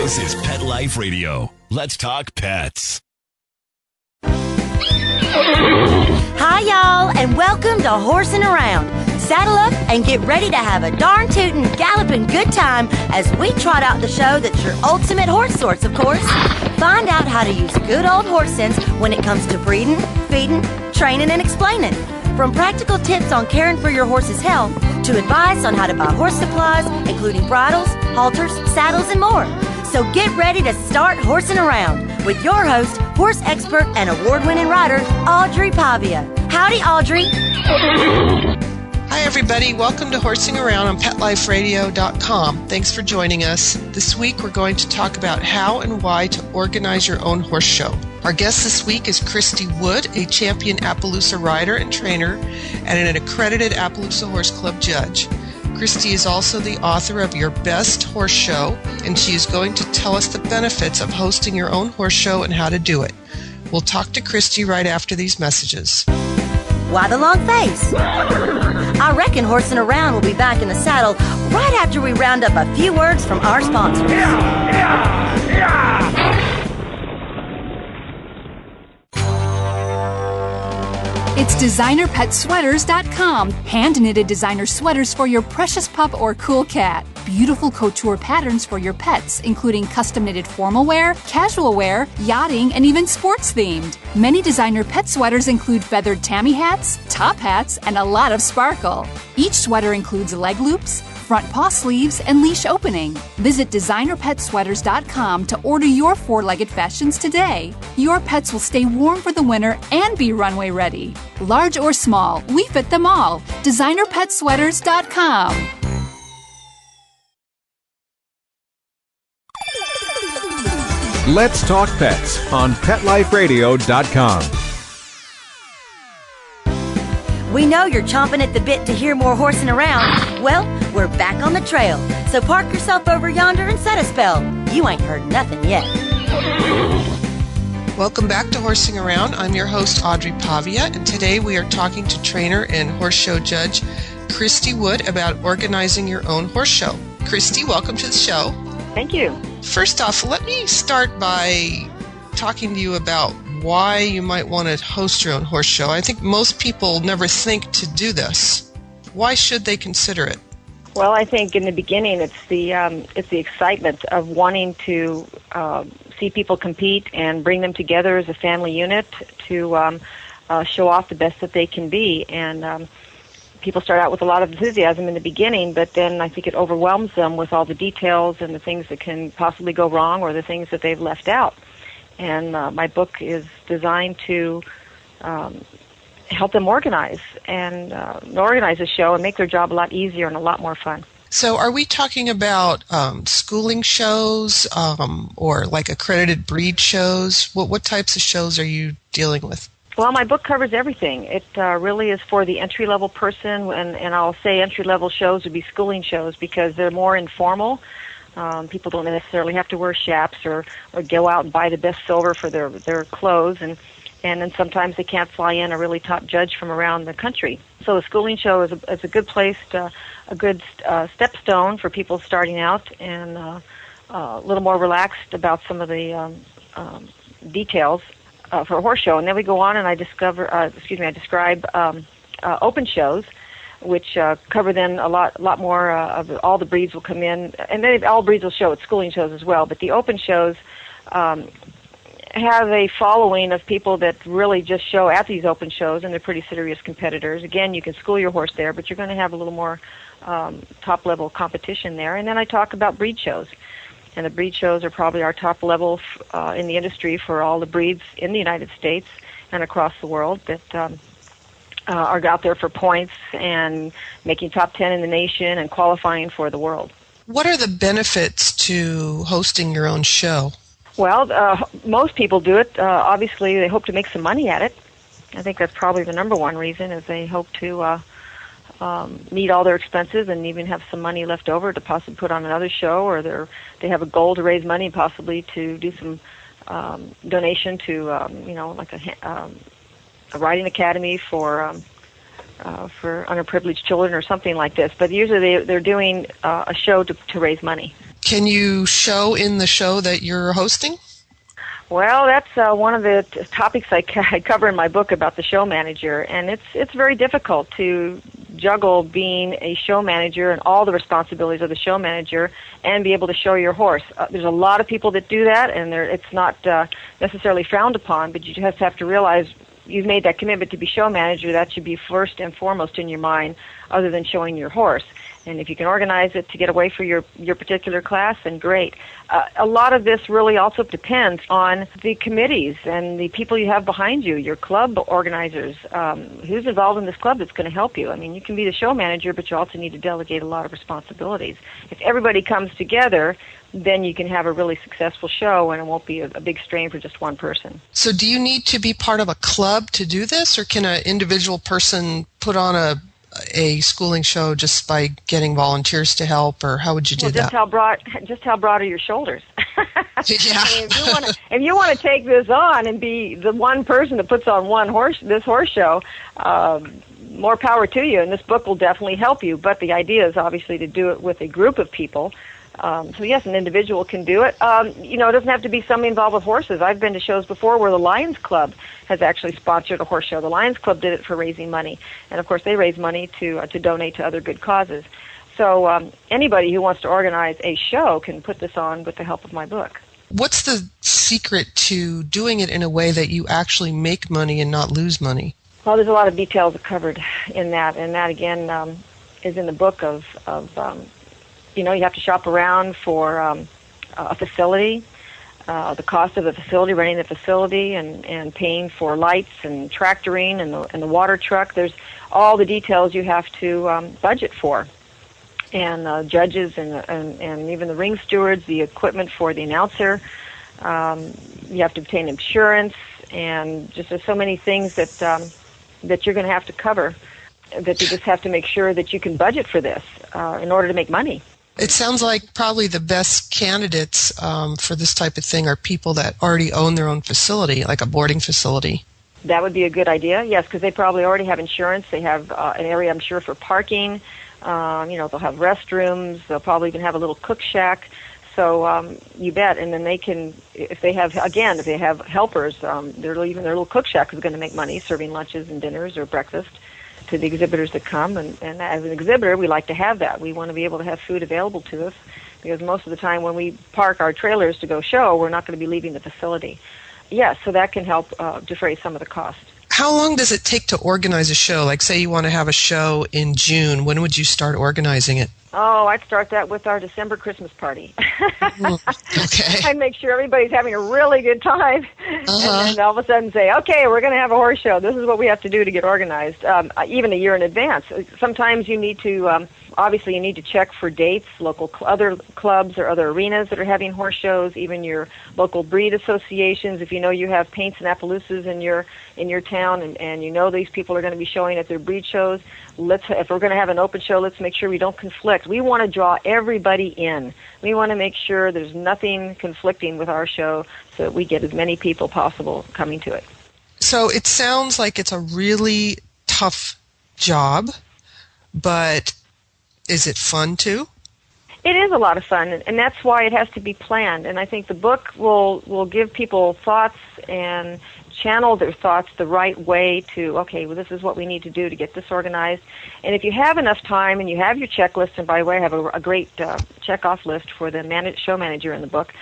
This is Pet Life Radio. Let's talk pets. Hi, y'all, and welcome to Horsing Around. Saddle up and get ready to have a darn tootin', galloping good time as we trot out the show that's your ultimate horse source, of course. Find out how to use good old horse sense when it comes to breeding, feeding, training, and explaining. From practical tips on caring for your horse's health to advice on how to buy horse supplies, including bridles, halters, saddles, and more. So get ready to start horsing around with your host, horse expert and award-winning rider, Audrey Pavia. Howdy, Audrey. Hi, everybody. Welcome to Horsing Around on PetLifeRadio.com. Thanks for joining us. This week, we're going to talk about how and why to organize your own horse show. Our guest this week is Christy Wood, a champion Appaloosa rider and trainer and an accredited Appaloosa Horse Club judge. Christy is also the author of Your Best Horse Show, and she is going to tell us the benefits of hosting your own horse show and how to do it. We'll talk to Christy right after these messages. Why the long face? I reckon Horsing Around will be back in the saddle right after we round up a few words from our sponsors. It's DesignerPetSweaters.com. Hand-knitted designer sweaters for your precious pup or cool cat. Beautiful couture patterns for your pets, including custom-knitted formal wear, casual wear, yachting, and even sports-themed. Many designer pet sweaters include feathered tammy hats, top hats, and a lot of sparkle. Each sweater includes leg loops, front paw sleeves, and leash opening. Visit DesignerPetSweaters.com to order your four-legged fashions today. Your pets will stay warm for the winter and be runway ready. Large or small, we fit them all. DesignerPetSweaters.com. Let's Talk Pets on PetLifeRadio.com. We know you're chomping at the bit to hear more horsing around. Well, we're back on the trail. So park yourself over yonder and set a spell. You ain't heard nothing yet. Welcome back to Horsing Around. I'm your host, Audrey Pavia, and today we are talking to trainer and horse show judge Christy Wood about organizing your own horse show. Christy, welcome to the show. Thank you. First off, let me start by talking to you about why you might want to host your own horse show. I think most people never think to do this. Why should they consider it? Well, I think in the beginning it's the excitement of wanting to see people compete and bring them together as a family unit to show off the best that they can be. And people start out with a lot of enthusiasm in the beginning, but then I think it overwhelms them with all the details and the things that can possibly go wrong or the things that they've left out. And my book is designed to help them organize a show and make their job a lot easier and a lot more fun. So are we talking about schooling shows or like accredited breed shows? What types of shows are you dealing with? Well, my book covers everything. It really is for the entry-level person, and I'll say entry-level shows would be schooling shows because they're more informal. People don't necessarily have to wear chaps or go out and buy the best silver for their clothes, and then sometimes they can't fly in a really top judge from around the country. So a schooling show is a good place, a good stepstone for people starting out, and a little more relaxed about some of the details for a horse show. And then we go on, and I describe open shows, which cover then a lot more of all the breeds will come in, and then all breeds will show at schooling shows as well. But the open shows have a following of people that really just show at these open shows, and they're pretty serious competitors. Again, you can school your horse there, but you're going to have a little more top-level competition there. And then I talk about breed shows. And the breed shows are probably our top level in the industry for all the breeds in the United States and across the world that are out there for points and making top 10 in the nation and qualifying for the world. What are the benefits to hosting your own show? Well, most people do it. Obviously, they hope to make some money at it. I think that's probably the number one reason is they hope to meet all their expenses and even have some money left over to possibly put on another show, or they have a goal to raise money possibly to do some donation to, like a riding academy for underprivileged children or something like this. But usually they're doing a show to raise money. Can you show in the show that you're hosting? Well, that's one of the topics I cover in my book about the show manager, and it's very difficult to juggle being a show manager and all the responsibilities of the show manager and be able to show your horse. There's a lot of people that do that, and it's not necessarily frowned upon, but you just have to realize you've made that commitment to be show manager. That should be first and foremost in your mind, other than showing your horse. And if you can organize it to get away for your particular class, then great. A lot of this really also depends on the committees and the people you have behind you, your club organizers. Who's involved in this club that's going to help you? I mean, you can be the show manager, but you also need to delegate a lot of responsibilities. If everybody comes together, then you can have a really successful show, and it won't be a big strain for just one person. So do you need to be part of a club to do this, or can an individual person put on a schooling show just by getting volunteers to help, or how would you do that? Just how broad are your shoulders? Yeah. I mean, if you want to take this on and be the one person that puts on this horse show, more power to you. And this book will definitely help you. But the idea is obviously to do it with a group of people. So yes, an individual can do it. It doesn't have to be somebody involved with horses. I've been to shows before where the Lions Club has actually sponsored a horse show. The Lions Club did it for raising money, and of course they raise money to donate to other good causes. So anybody who wants to organize a show can put this on with the help of my book. What's the secret to doing it in a way that you actually make money and not lose money? Well, there's a lot of details covered in that, and that again is in the book of you have to shop around for a facility, the cost of the facility, renting the facility, and paying for lights and tractoring and the water truck. There's all the details you have to budget for. And judges and even the ring stewards, the equipment for the announcer. You have to obtain insurance, and just there's so many things that you're going to have to cover that you just have to make sure that you can budget for this in order to make money. It sounds like probably the best candidates for this type of thing are people that already own their own facility, like a boarding facility. That would be a good idea, yes, because they probably already have insurance. They have an area, I'm sure, for parking. They'll have restrooms. They'll probably even have a little cook shack. So you bet. And then they can, if they have helpers, their little cook shack is going to make money, serving lunches and dinners or breakfast to the exhibitors that come. And as an exhibitor, we like to have that. We want to be able to have food available to us because most of the time when we park our trailers to go show, we're not going to be leaving the facility. Yes, so that can help defray some of the costs. How long does it take to organize a show? Like, say you want to have a show in June. When would you start organizing it? Oh, I'd start that with our December Christmas party. Okay. I'd make sure everybody's having a really good time. And then all of a sudden say, okay, we're going to have a horse show. This is what we have to do to get organized, even a year in advance. Sometimes you need to, obviously you need to check for dates, other clubs or other arenas that are having horse shows, even your local breed associations. If you know you have Paints and Appaloosas in your town and you know these people are going to be showing at their breed shows, if we're going to have an open show, let's make sure we don't conflict. We want to draw everybody in. We want to make sure there's nothing conflicting with our show so that we get as many people possible coming to it. So it sounds like it's a really tough job, but is it fun too? It is a lot of fun, and that's why it has to be planned. And I think the book will give people thoughts and channel their thoughts the right way to, okay, well, this is what we need to do to get this organized. And if you have enough time and you have your checklist, and by the way, I have a great check-off list for the show manager in the book.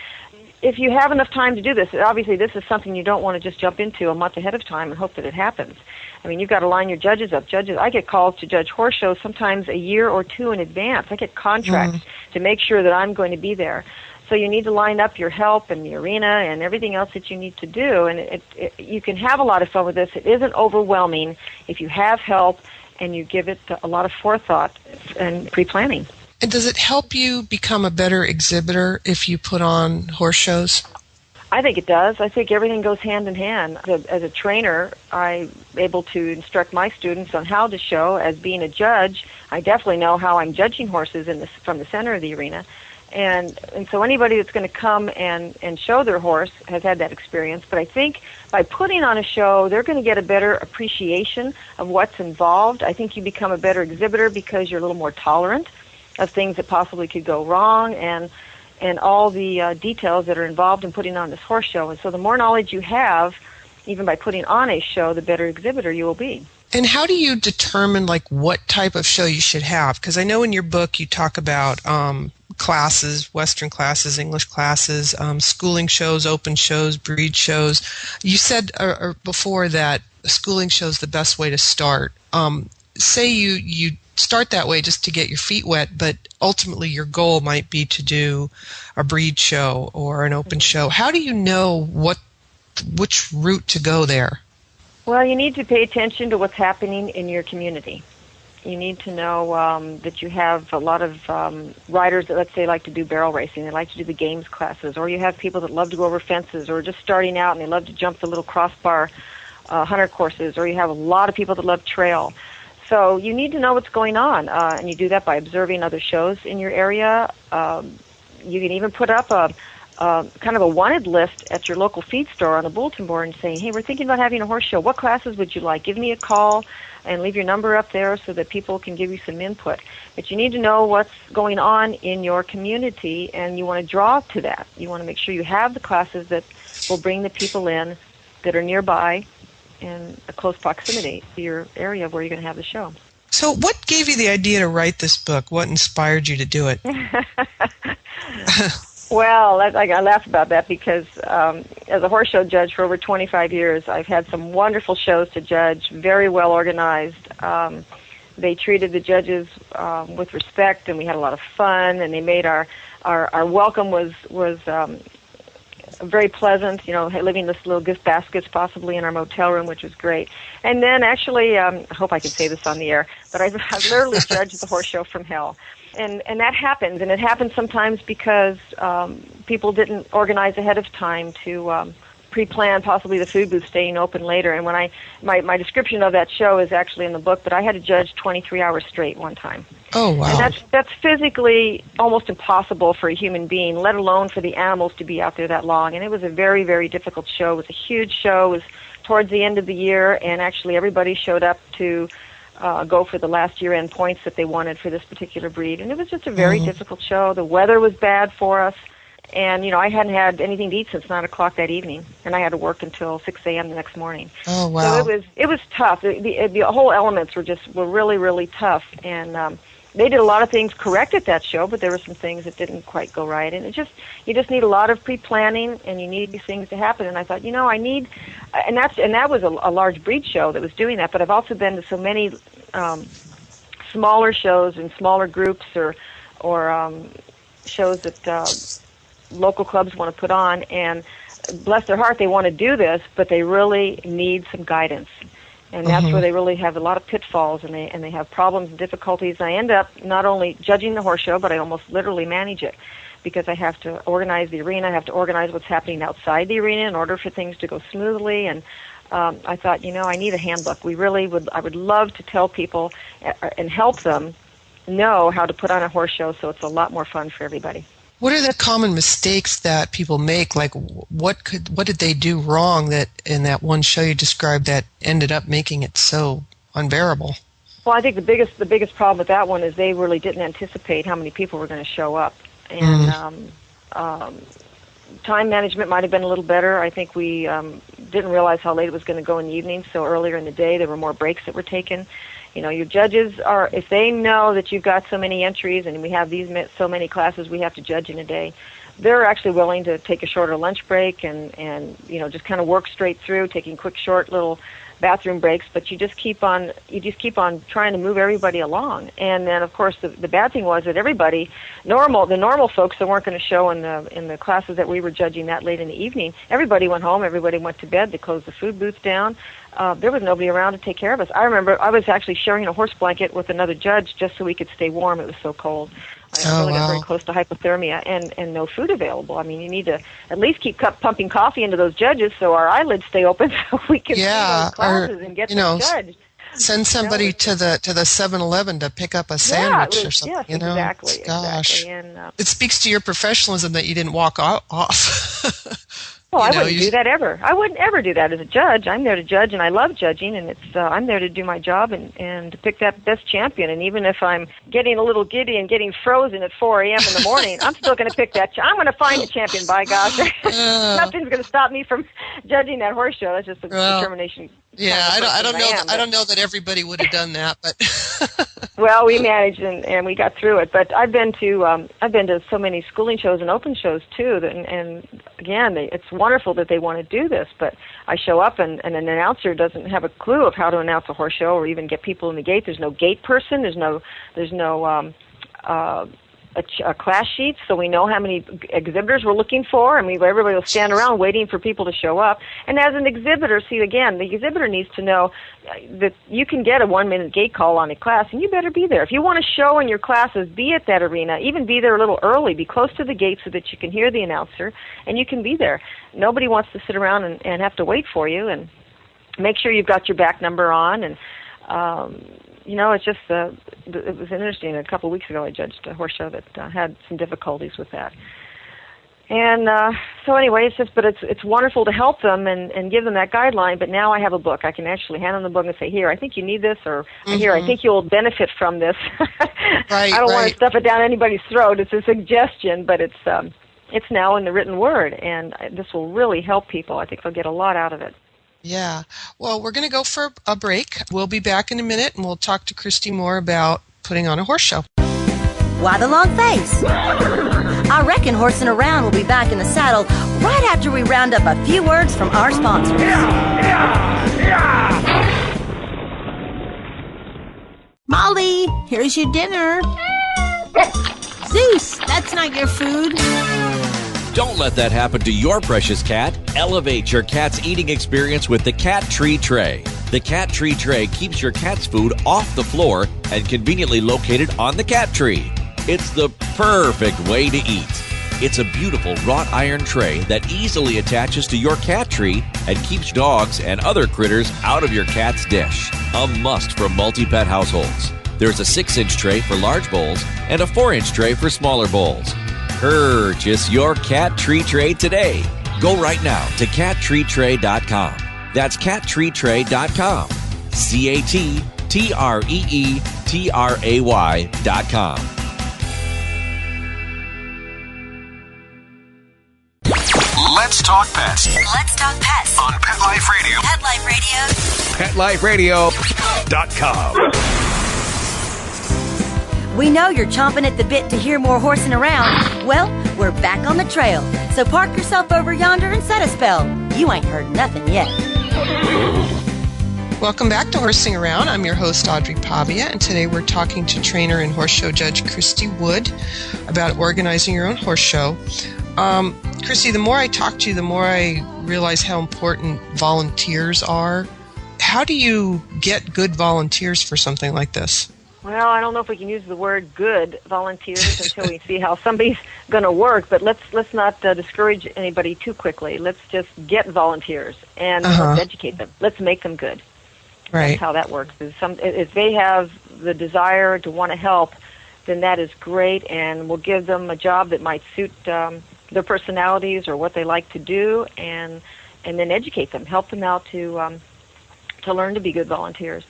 If you have enough time to do this, obviously this is something you don't want to just jump into a month ahead of time and hope that it happens. I mean, you've got to line your judges up. I get calls to judge horse shows sometimes a year or two in advance. I get contracts to make sure that I'm going to be there. So you need to line up your help and the arena and everything else that you need to do. And you can have a lot of fun with this. It isn't overwhelming if you have help and you give it a lot of forethought and pre-planning. And does it help you become a better exhibitor if you put on horse shows? I think it does. I think everything goes hand in hand. As a trainer, I'm able to instruct my students on how to show. As being a judge, I definitely know how I'm judging horses from the center of the arena. And so anybody that's going to come and show their horse has had that experience. But I think by putting on a show, they're going to get a better appreciation of what's involved. I think you become a better exhibitor because you're a little more tolerant of things that possibly could go wrong. And and all the details that are involved in putting on this horse show. And so the more knowledge you have, even by putting on a show, the better exhibitor you will be. And how do you determine like what type of show you should have? Because I know in your book you talk about classes, Western classes, English classes, schooling shows, open shows, breed shows. You said before that a schooling show is the best way to start. Say you start that way just to get your feet wet, but ultimately your goal might be to do a breed show or an open show. How do you know which route to go there? Well, you need to pay attention to what's happening in your community. You need to know that you have a lot of riders that, let's say, like to do barrel racing. They like to do the games classes. Or you have people that love to go over fences or just starting out and they love to jump the little crossbar hunter courses. Or you have a lot of people that love trail. So you need to know what's going on. And you do that by observing other shows in your area. You can even put up a kind of a wanted list at your local feed store on the bulletin board and saying, hey, we're thinking about having a horse show. What classes would you like? Give me a call and leave your number up there so that people can give you some input. But you need to know what's going on in your community, and you want to draw to that. You want to make sure you have the classes that will bring the people in that are nearby in a close proximity to your area where you're going to have the show. So what gave you the idea to write this book? What inspired you to do it? Well, I laugh about that because as a horse show judge for over 25 years, I've had some wonderful shows to judge, very well organized. They treated the judges with respect, and we had a lot of fun, and they made our welcome was very pleasant, living this little gift baskets possibly in our motel room, which was great. And then actually, I hope I can say this on the air, but I've literally judged the horse show from hell. And that happens, and it happens sometimes because people didn't organize ahead of time to pre-plan possibly the food booth staying open later. And when my description of that show is actually in the book, but I had to judge 23 hours straight one time. Oh, wow. And that's physically almost impossible for a human being, let alone for the animals to be out there that long. And it was a very, very difficult show. It was a huge show. It was towards the end of the year, and actually everybody showed up to go for the last year-end points that they wanted for this particular breed. And it was just a very difficult show. The weather was bad for us. And, I hadn't had anything to eat since 9 o'clock that evening. And I had to work until 6 a.m. the next morning. Oh, wow. So it was tough. The whole elements were really, really tough. And they did a lot of things correct at that show, but there were some things that didn't quite go right. And you just need a lot of pre-planning, and you need these things to happen. And I thought, I need, and that was a large breed show that was doing that. But I've also been to so many smaller shows and smaller groups or shows that local clubs want to put on, and bless their heart, they want to do this, but they really need some guidance. And that's where they really have a lot of pitfalls, and they have problems and difficulties. And I end up not only judging the horse show, but I almost literally manage it, because I have to organize the arena, I have to organize what's happening outside the arena in order for things to go smoothly. And I thought, I need a handbook. I would love to tell people and help them know how to put on a horse show so it's a lot more fun for everybody. What are the common mistakes that people make? Like, what did they do wrong that in that one show you described that ended up making it so unbearable? Well, I think the biggest problem with that one is they really didn't anticipate how many people were going to show up, and time management might have been a little better. I think we didn't realize how late it was going to go in the evening, so earlier in the day there were more breaks that were taken. Your judges if they know that you've got so many entries and we have so many classes we have to judge in a day, they're actually willing to take a shorter lunch break and just kind of work straight through, taking quick, short little bathroom breaks. But you just keep on trying to move everybody along. And then, of course, the bad thing was that the normal folks that weren't going to show in the classes that we were judging that late in the evening, everybody went home, everybody went to bed, they closed the food booth down. There was nobody around to take care of us. I remember I was actually sharing a horse blanket with another judge just so we could stay warm. It was so cold. I really got very close to hypothermia and no food available. I mean, you need to at least keep pumping coffee into those judges so our eyelids stay open so we can see those classes and get them judged. Send somebody to the 7-Eleven to pick up a sandwich or something. Yes, exactly. Gosh. Exactly. And, it speaks to your professionalism that you didn't walk off. Well, I wouldn't do that ever. I wouldn't ever do that as a judge. I'm there to judge, and I love judging, and I'm there to do my job and to pick that best champion. And even if I'm getting a little giddy and getting frozen at 4 a.m. in the morning, I'm still going to pick that. I'm going to find a champion, by gosh. Nothing's going to stop me from judging that horse show. That's just a determination. Yeah, I don't know. I don't know that everybody would have done that, but well, we managed and we got through it. But I've been to so many schooling shows and open shows too. And again, it's wonderful that they want to do this. But I show up and an announcer doesn't have a clue of how to announce a horse show or even get people in the gate. There's no gate person. There's no a class sheet, so we know how many exhibitors we're looking for, and everybody will stand around waiting for people to show up. And as an exhibitor, see, again, the exhibitor needs to know that you can get a 1-minute gate call on a class, and you better be there. If you want to show in your classes, be at that arena, even be there a little early, be close to the gate so that you can hear the announcer, and you can be there. Nobody wants to sit around and have to wait for you, and make sure you've got your back number on, and it's just, it was interesting. A couple of weeks ago, I judged a horse show that had some difficulties with that. And so anyway, it's wonderful to help them and give them that guideline, but now I have a book. I can actually hand them the book and say, here, I think you need this, or here, I think you'll benefit from this. Right, I don't want to stuff it down anybody's throat. It's a suggestion, but it's now in the written word, and this will really help people. I think they'll get a lot out of it. Yeah. Well, we're going to go for a break. We'll be back in a minute, and we'll talk to Christy more about putting on a horse show. Why the long face? I reckon Horsing Around will be back in the saddle right after we round up a few words from our sponsors. Molly, here's your dinner. Zeus, that's not your food. Don't let that happen to your precious cat. Elevate your cat's eating experience with the Cat Tree Tray. The Cat Tree Tray keeps your cat's food off the floor and conveniently located on the cat tree. It's the perfect way to eat. It's a beautiful wrought iron tray that easily attaches to your cat tree and keeps dogs and other critters out of your cat's dish. A must for multi-pet households. There's a 6-inch tray for large bowls and a 4-inch tray for smaller bowls. Purchase your Cat Tree Tray today. Go right now to cattreetray.com. That's cattreetray.com. CATTREETRAY.com. Let's talk pets Let's talk pets on Pet Life Radio. Pet Life Radio. PetLifeRadio.com. We know you're chomping at the bit to hear more Horsing Around. Well, we're back on the trail. So park yourself over yonder and set a spell. You ain't heard nothing yet. Welcome back to Horsing Around. I'm your host, Audrey Pavia, and today we're talking to trainer and horse show judge Christy Wood about organizing your own horse show. Christy, the more I talk to you, the more I realize how important volunteers are. How do you get good volunteers for something like this? Well, I don't know if we can use the word good volunteers until we see how somebody's going to work, but let's not discourage anybody too quickly. Let's just get volunteers and let's educate them. Let's make them good. Right. That's how that works. If they have the desire to want to help, then that is great, and we'll give them a job that might suit their personalities or what they like to do, and then educate them, help them out to learn to be good volunteers.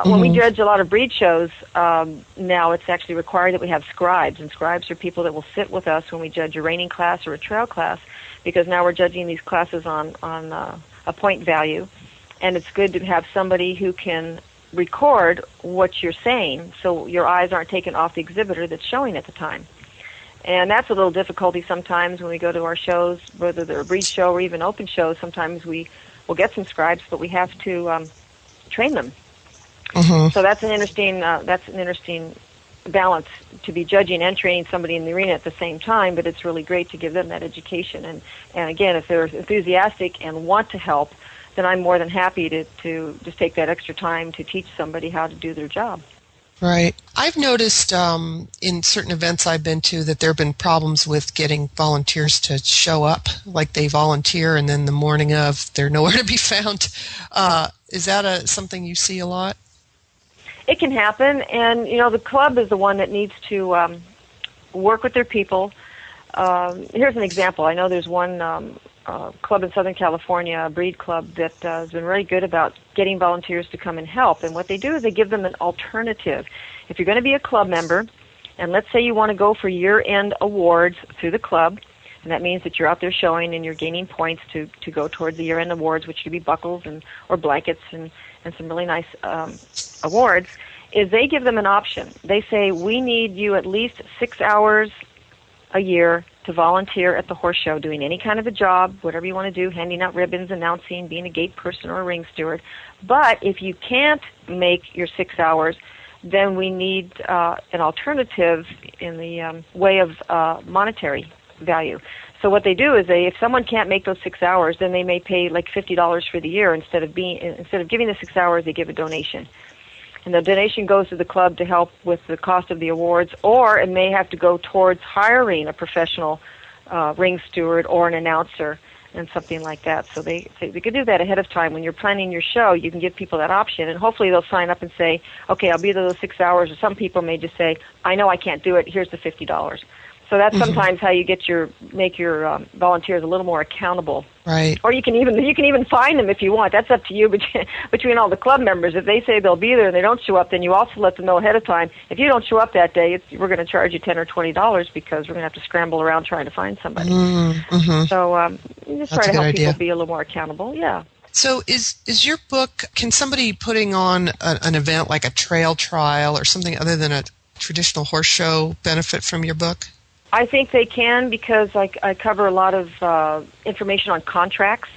When we judge a lot of breed shows, now it's actually required that we have scribes, and scribes are people that will sit with us when we judge a reining class or a trail class, because now we're judging these classes on a point value, and it's good to have somebody who can record what you're saying so your eyes aren't taken off the exhibitor that's showing at the time. And that's a little difficulty sometimes when we go to our shows, whether they're a breed show or even open shows. Sometimes we will get some scribes, but we have to train them. So that's an interesting balance, to be judging and training somebody in the arena at the same time, but it's really great to give them that education. And again, if they're enthusiastic and want to help, then I'm more than happy to just take that extra time to teach somebody how to do their job. Right. I've noticed in certain events I've been to that there have been problems with getting volunteers to show up, like they volunteer and then the morning of they're nowhere to be found. Is that something you see a lot? It can happen, and the club is the one that needs to work with their people. Here's an example. I know there's one club in Southern California, a breed club that has been really good about getting volunteers to come and help. And what they do is they give them an alternative. If you're going to be a club member, and let's say you want to go for year-end awards through the club, and that means that you're out there showing and you're gaining points to go towards the year-end awards, which could be buckles or blankets and some really nice awards, is they give them an option. They say, we need you at least 6 hours a year to volunteer at the horse show, doing any kind of a job, whatever you want to do, handing out ribbons, announcing, being a gate person or a ring steward. But if you can't make your 6 hours, then we need an alternative in the way of monetary value. So what they do is if someone can't make those 6 hours, then they may pay like $50 for the year instead of giving the 6 hours, they give a donation. And the donation goes to the club to help with the cost of the awards, or it may have to go towards hiring a professional ring steward or an announcer and something like that. So they could do that ahead of time. When you're planning your show, you can give people that option, and hopefully they'll sign up and say, okay, I'll be there those 6 hours, or some people may just say, I know I can't do it, here's the $50. So that's sometimes how you make your volunteers a little more accountable. Right. Or you can even fine them if you want. That's up to you between all the club members. If they say they'll be there and they don't show up, then you also let them know ahead of time. If you don't show up that day, we're going to charge you $10 or $20 because we're going to have to scramble around trying to find somebody. Mm-hmm. So you just That's try to help idea. people be a little more accountable. Yeah. So is your book, can somebody putting on an event like a trail trial or something other than a traditional horse show benefit from your book? I think they can, because I cover a lot of information on contracts.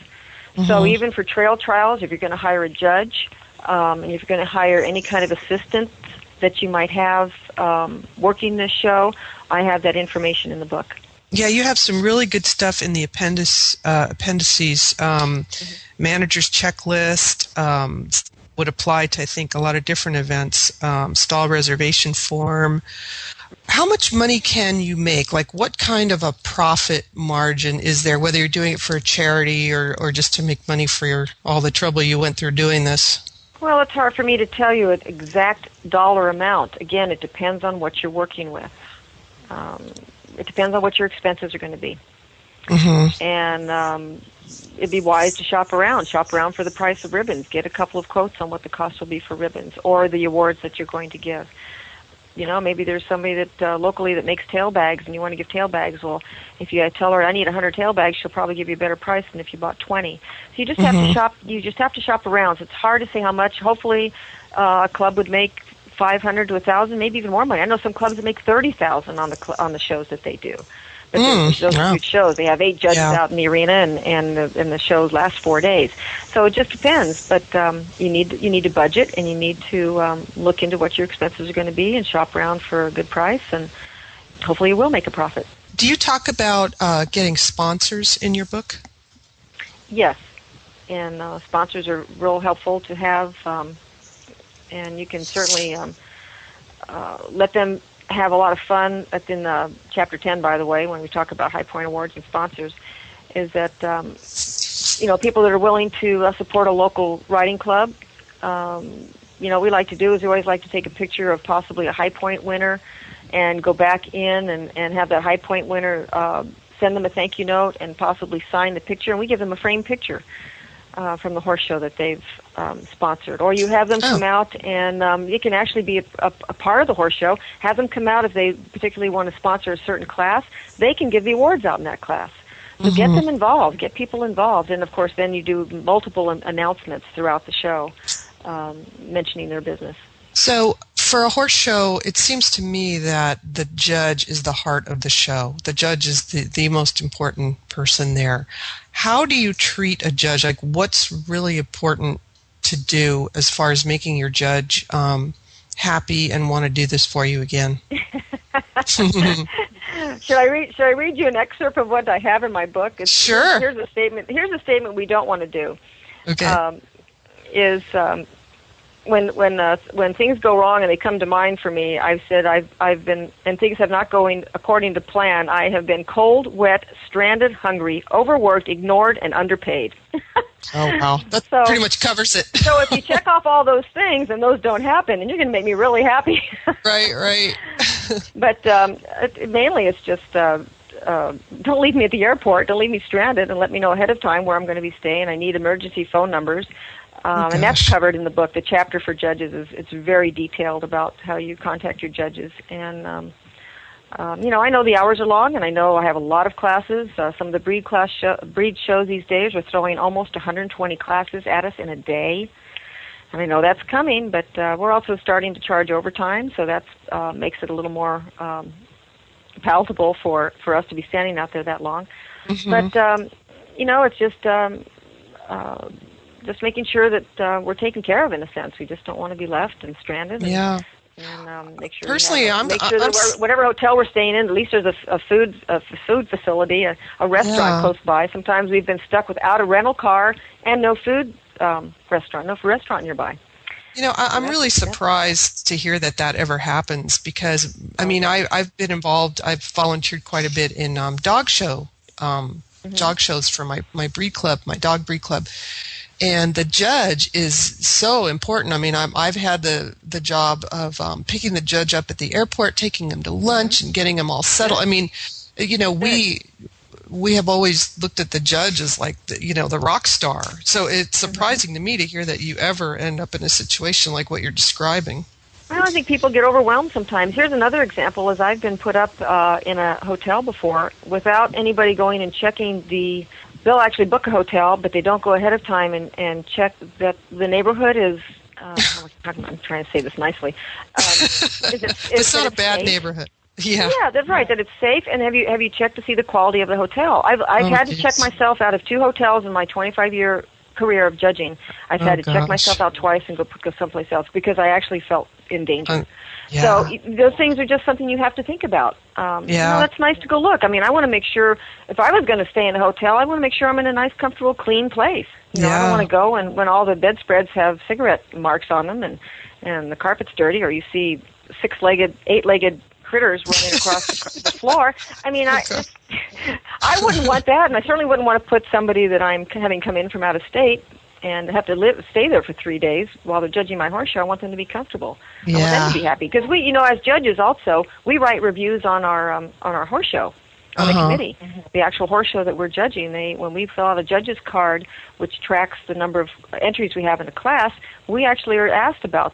So even for trail trials, if you're going to hire a judge, and if you're going to hire any kind of assistant that you might have working this show, I have that information in the book. Yeah, you have some really good stuff in the appendices. Manager's checklist would apply to, I think, a lot of different events. Stall reservation form. How much money can you make? Like, what kind of a profit margin is there, whether you're doing it for a charity or just to make money for all the trouble you went through doing this? Well, it's hard for me to tell you an exact dollar amount. Again, it depends on what you're working with. It depends on what your expenses are going to be. And it'd be wise to shop around for the price of ribbons. Get a couple of quotes on what the cost will be for ribbons or the awards that you're going to give. You know, maybe there's somebody that locally that makes tail bags and you want to give tail bags. Well, if you tell her I need 100 tail bags, she'll probably give you a better price than if you bought 20. So you just have to shop. You just have to shop around. So it's hard to say how much. Hopefully, a club would make $500 to $1,000, maybe even more money. I know some clubs that make $30,000 on the shows that they do. But those are huge shows. They have 8 judges out in the arena, and the shows last 4 days. So it just depends. But you need to budget, and you need to look into what your expenses are going to be and shop around for a good price, and hopefully you will make a profit. Do you talk about getting sponsors in your book? Yes, and sponsors are real helpful to have, and you can certainly let them have a lot of fun. That's in Chapter 10, by the way, when we talk about High Point Awards and sponsors, is that, people that are willing to support a local riding club. We like to do is we always like to take a picture of possibly a High Point winner and go back in and have that High Point winner send them a thank you note and possibly sign the picture, and we give them a framed picture from the horse show that they've sponsored. Or you have them come out, and it can actually be a part of the horse show. Have them come out if they particularly want to sponsor a certain class. They can give the awards out in that class. So get them involved, get people involved. And, of course, then you do multiple announcements throughout the show mentioning their business. So for a horse show, it seems to me that the judge is the heart of the show. The judge is the most important person there. How do you treat a judge? Like, what's really important to do as far as making your judge happy and want to do this for you again? Should I read you an excerpt of what I have in my book? Sure. Here's a statement we don't want to do. Okay. When things go wrong and they come to mind for me, I've said I've been, and things have not going according to plan. I have been cold, wet, stranded, hungry, overworked, ignored, and underpaid. Oh, wow. That pretty much covers it. So if you check off all those things and those don't happen, then you're going to make me really happy. Right. But mainly it's just don't leave me at the airport. Don't leave me stranded, and let me know ahead of time where I'm going to be staying. I need emergency phone numbers. And that's covered in the book. The chapter for judges it's very detailed about how you contact your judges. And, I know the hours are long, and I know I have a lot of classes. Some of the breed shows these days are throwing almost 120 classes at us in a day. And I know that's coming, but we're also starting to charge overtime, so that makes it a little more palatable for us to be standing out there that long. Mm-hmm. But, it's just making sure that we're taken care of in a sense. We just don't want to be left and stranded. And make sure. Personally, that whatever hotel we're staying in, at least there's a food facility, a restaurant close by. Sometimes we've been stuck without a rental car and no food restaurant nearby. I'm really surprised to hear that ever happens because, I've been involved, I've volunteered quite a bit in dog shows for my breed club, my dog breed club. And the judge is so important. I've had the job of picking the judge up at the airport, taking him to lunch, and getting him all settled. We have always looked at the judge as like the rock star. So it's surprising to me to hear that you ever end up in a situation like what you're describing. Well, I think people get overwhelmed sometimes. Here's another example: is I've been put up in a hotel before without anybody going and checking the. They'll actually book a hotel, but they don't go ahead of time and check that the neighborhood is. I'm trying to say this nicely. It's not a bad neighborhood. Yeah. Yeah, that's right. That it's safe. And have you checked to see the quality of the hotel? I've had to check myself out of 2 hotels in my 25-year career of judging. I've had to check myself out twice and go someplace else because I actually felt in danger. So those things are just something you have to think about. That's nice to go look. I want to make sure if I was going to stay in a hotel, I want to make sure I'm in a nice, comfortable, clean place. I don't want to go and when all the bedspreads have cigarette marks on them and the carpet's dirty, or you see 6-legged, 8-legged critters running across the floor. I wouldn't want that, and I certainly wouldn't want to put somebody that I'm having come in from out of state and have to stay there for 3 days while they're judging my horse show. I want them to be comfortable. I want them to be happy because we, as judges, also we write reviews on our horse show on the committee. The actual horse show that we're judging, when we fill out a judge's card, which tracks the number of entries we have in a class, we actually are asked about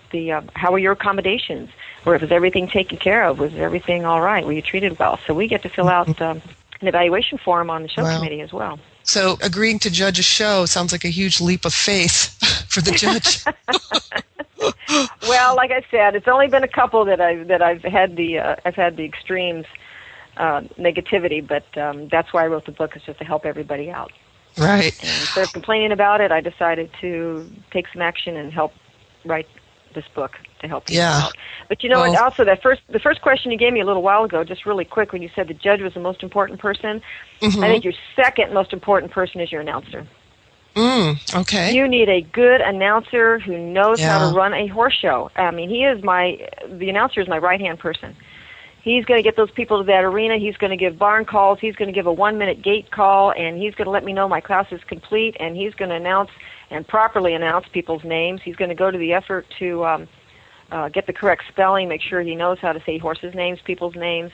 how are your accommodations, or was everything taken care of? Was everything all right? Were you treated well? So we get to fill out an evaluation form on the show committee as well. So agreeing to judge a show sounds like a huge leap of faith for the judge. Well, like I said, it's only been a couple that I've had the extremes negativity, but that's why I wrote the book, is just to help everybody out. Right. And instead of complaining about it, I decided to take some action and help write this book to help people out. But also the first question you gave me a little while ago, just really quick, when you said the judge was the most important person, I think your second most important person is your announcer. Okay. You need a good announcer who knows how to run a horse show. The announcer is my right-hand person. He's going to get those people to that arena. He's going to give barn calls. He's going to give a 1-minute gate call, and he's going to let me know my class is complete, and he's going to announce and properly announce people's names. He's going to go to the effort to get the correct spelling, make sure he knows how to say horses' names, people's names,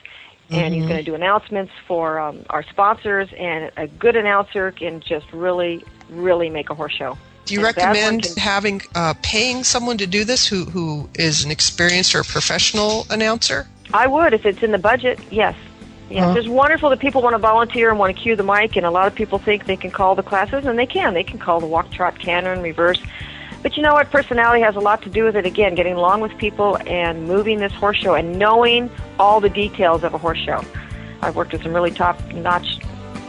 and he's going to do announcements for our sponsors, and a good announcer can just really, really make a horse show. Do you recommend paying someone to do this who is an experienced or professional announcer? I would, if it's in the budget, yes. Yes, it's wonderful that people want to volunteer and want to cue the mic, and a lot of people think they can call the classes, and they can. They can call the walk, trot, canter, and reverse. But you know what? Personality has a lot to do with it. Again, getting along with people and moving this horse show and knowing all the details of a horse show. I've worked with some really top-notch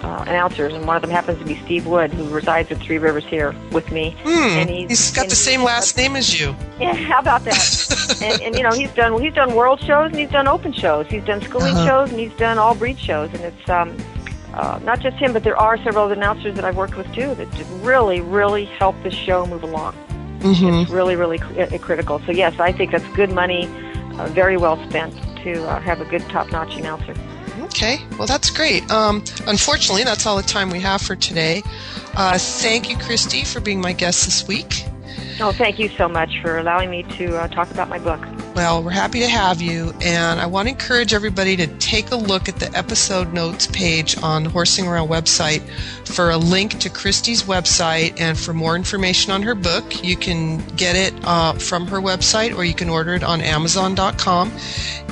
announcers, and one of them happens to be Steve Wood, who resides at Three Rivers here with me. And he's got the same last name as you. Yeah, how about that? and he's done world shows and he's done open shows. He's done schooling shows and he's done all breed shows. And it's not just him, but there are several other announcers that I've worked with too that just really, really help this show move along. It's really, really critical. So yes, I think that's good money, very well spent to have a good top-notch announcer. Okay, well that's great. Unfortunately, that's all the time we have for today. Thank you, Christy, for being my guest this week. Oh, thank you so much for allowing me to talk about my book. well, we're happy to have you, and I want to encourage everybody to take a look at the episode notes page on the Horsing Around website for a link to Christy's website, and for more information on her book. You can get it from her website, or you can order it on Amazon.com.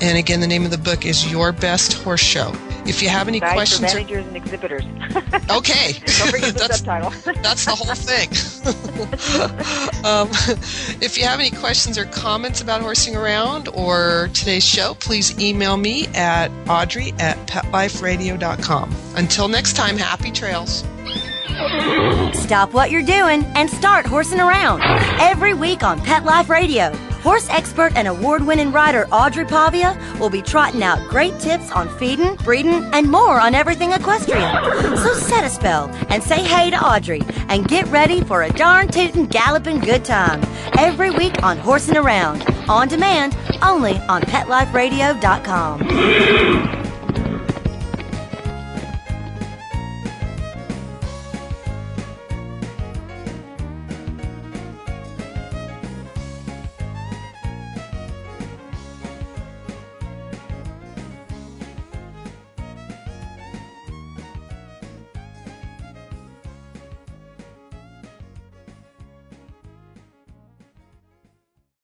And again, the name of the book is Your Best Horse Show. If you have any questions, for managers and exhibitors. Okay, Don't forget the subtitle. That's the whole thing. If you have any questions or comments about Horsing Around or today's show, please email me at audrey@petliferadio.com. Until next time, happy trails. Stop what you're doing and start horsing around. Every week on Pet Life Radio, horse expert and award-winning writer Audrey will be trotting out great tips on feeding, breeding, and more on everything equestrian. So set a spell and say hey to Audrey and get ready for a darn tootin' galloping good time. Every week on Horsing Around, on demand, only on PetLifeRadio.com.